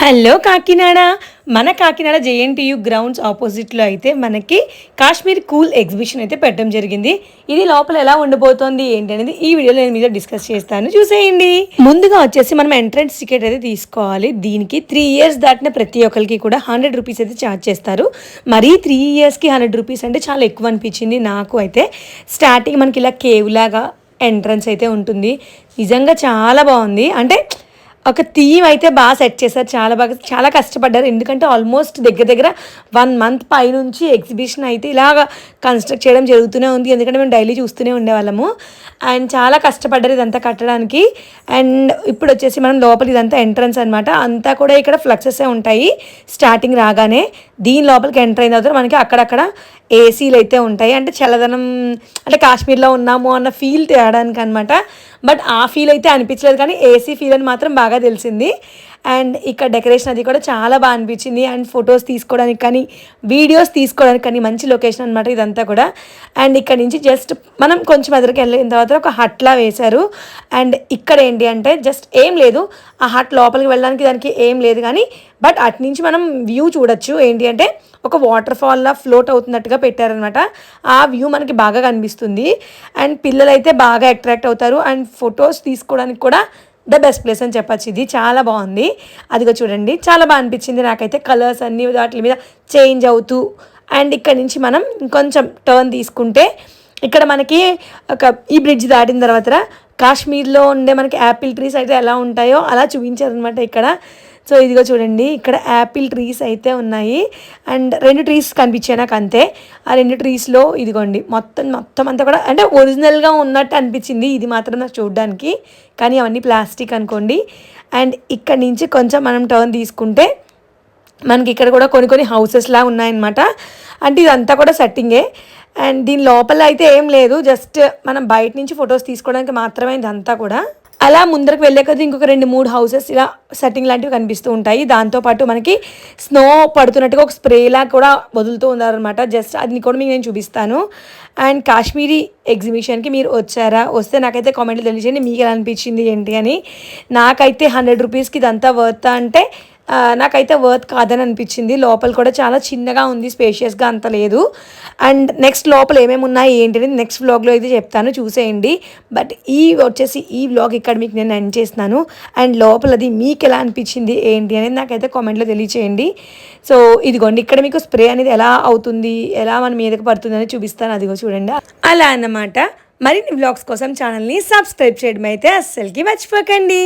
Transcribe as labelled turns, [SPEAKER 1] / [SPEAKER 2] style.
[SPEAKER 1] Hello Kakinada. మన Kakinada JNTU grounds ఆపోజిట్లో అయితే మనకి కాశ్మీర్ కూల్ ఎగ్జిబిషన్ అయితే పెట్టడం జరిగింది. ఇది లోపల ఎలా ఉండబోతోంది ఏంటి అనేది ఈ వీడియోలో నేను మీద డిస్కస్ చేస్తాను, చూసేయండి. ముందుగా వచ్చేసి మనం ఎంట్రన్స్ టికెట్ అయితే తీసుకోవాలి. దీనికి 3 years దాటిన ప్రతి ఒక్కరికి కూడా 100 రూపీస్ అయితే ఛార్జ్ చేస్తారు. మరీ 3 yearsకి 100 రూపీస్ అంటే చాలా ఎక్కువ అనిపించింది నాకు అయితే. స్టార్టింగ్ మనకి ఇలా కేవ్ లాగా ఎంట్రన్స్ అయితే ఉంటుంది. నిజంగా చాలా బాగుంది. అంటే ఒక థీమ్ అయితే బాగా సెట్ చేశారు, చాలా కష్టపడ్డారు. ఎందుకంటే ఆల్మోస్ట్ దగ్గర 1 month పైనుంచి ఎగ్జిబిషన్ అయితే ఇలాగ కన్స్ట్రక్ట్ చేయడం జరుగుతూనే ఉంది. ఎందుకంటే మేము డైలీ చూస్తూనే ఉండేవాళ్ళము. అండ్ చాలా కష్టపడ్డారు ఇదంతా కట్టడానికి. అండ్ ఇప్పుడు వచ్చేసి మనం లోపల ఇదంతా ఎంట్రన్స్ అనమాట. అంతా కూడా ఇక్కడ ఫ్లక్సెస్ ఉంటాయి. స్టార్టింగ్ రాగానే దీని లోపలికి ఎంటర్ అయిన తర్వాత మనకి అక్కడక్కడ ఏసీలు అయితే ఉంటాయి. అంటే చల్లదనం, అంటే కాశ్మీర్లో ఉన్నాము అన్న ఫీల్ తేయడానికి అనమాట. బట్ ఆ ఫీల్ అయితే అనిపించలేదు, కానీ ఏసీ ఫీల్ అని మాత్రం బాగా తెలిసింది. అండ్ ఇక్కడ డెకరేషన్ అది కూడా చాలా బాగా అనిపించింది. అండ్ ఫొటోస్ తీసుకోవడానికి కానీ వీడియోస్ తీసుకోవడానికి కానీ మంచి లొకేషన్ అనమాట ఇదంతా కూడా. అండ్ ఇక్కడ నుంచి జస్ట్ మనం కొంచెం ఎదురుకి వెళ్ళిన తర్వాత ఒక హట్లా వేశారు. అండ్ ఇక్కడ ఏంటి అంటే జస్ట్ ఏం లేదు, ఆ హట్ లోపలికి వెళ్ళడానికి దానికి ఏం లేదు, కానీ బట్ అటు నుంచి మనం వ్యూ చూడొచ్చు. ఏంటి అంటే ఒక వాటర్ ఫాల్లా ఫ్లోట్ అవుతున్నట్టుగా పెట్టారనమాట. ఆ వ్యూ మనకి బాగా కనిపిస్తుంది. అండ్ పిల్లలు అయితే బాగా అట్రాక్ట్ అవుతారు. అండ్ ఫొటోస్ తీసుకోవడానికి కూడా ద బెస్ట్ ప్లేస్ అని చెప్పచ్చు. ఇది చాలా బాగుంది. అదిగో చూడండి, చాలా బాగా అనిపించింది నాకైతే. కలర్స్ అన్నీ వాటి మీద చేంజ్ అవుతూ. అండ్ ఇక్కడ నుంచి మనం ఇంకొంచెం టర్న్ తీసుకుంటే ఇక్కడ మనకి ఈ బ్రిడ్జ్ దాటిన తర్వాత కాశ్మీర్లో ఉండే మనకి యాపిల్ ట్రీస్ అయితే ఎలా ఉంటాయో అలా చూపించారనమాట ఇక్కడ. సో ఇదిగో చూడండి, ఇక్కడ యాపిల్ ట్రీస్ అయితే ఉన్నాయి. అండ్ 2 ట్రీస్ కనిపించాయి నాకు అంతే. ఆ 2 ట్రీస్లో ఇదిగోండి మొత్తం అంతా కూడా అంటే ఒరిజినల్గా ఉన్నట్టు అనిపించింది ఇది మాత్రం నాకు చూడడానికి. కానీ అవన్నీ ప్లాస్టిక్ అనుకోండి. అండ్ ఇక్కడ నుంచి కొంచెం మనం టర్న్ తీసుకుంటే మనకి ఇక్కడ కూడా కొన్ని హౌసెస్లా ఉన్నాయన్నమాట. అంటే ఇదంతా కూడా సెట్టింగే. అండ్ దీని లోపల అయితే ఏం లేదు, జస్ట్ మనం బయట నుంచి ఫొటోస్ తీసుకోవడానికి మాత్రమే ఇదంతా కూడా. అలా ముందరకు వెళ్ళే కొద్దీ ఇంకొక 2-3 హౌసెస్ ఇలా సెట్టింగ్ లాంటివి కనిపిస్తూ ఉంటాయి. దాంతోపాటు మనకి స్నో పడుతున్నట్టుగా ఒక స్ప్రేలా కూడా వదులుతూ ఉన్నారనమాట. జస్ట్ అది కూడా మీకు నేను చూపిస్తాను. అండ్ కాశ్మీరీ ఎగ్జిబిషన్కి మీరు వచ్చారా? వస్తే నాకైతే కామెంట్లో తెలియజేయండి మీకు ఎలా అనిపించింది ఏంటి అని. నాకైతే 100 రూపీస్కి ఇదంతా వర్త్ అంటే నాకైతే వర్త్ కాదని అనిపించింది. లోపల కూడా చాలా చిన్నగా ఉంది, స్పేషియస్గా అంత లేదు. అండ్ నెక్స్ట్ లోపల ఏమేమి ఉన్నాయి ఏంటి అనేది నెక్స్ట్ వ్లాగ్లో అయితే చెప్తాను, చూసేయండి. బట్ ఈ వ్లాగ్ ఇక్కడ మీకు నేను ఎండ్ చేస్తున్నాను. అండ్ లోపలది మీకు ఎలా అనిపించింది ఏంటి అనేది నాకైతే కామెంట్లో తెలియచేయండి. సో ఇదిగోండి, ఇక్కడ మీకు స్ప్రే అనేది ఎలా అవుతుంది, ఎలా మన మీదకి పడుతుంది అని చూపిస్తాను. అదిగో చూడండి, అలా అన్నమాట. మరిన్ని వ్లాగ్స్ కోసం ఛానల్ని సబ్స్క్రైబ్ చేయడం అయితే అస్సలకి మర్చిపోకండి.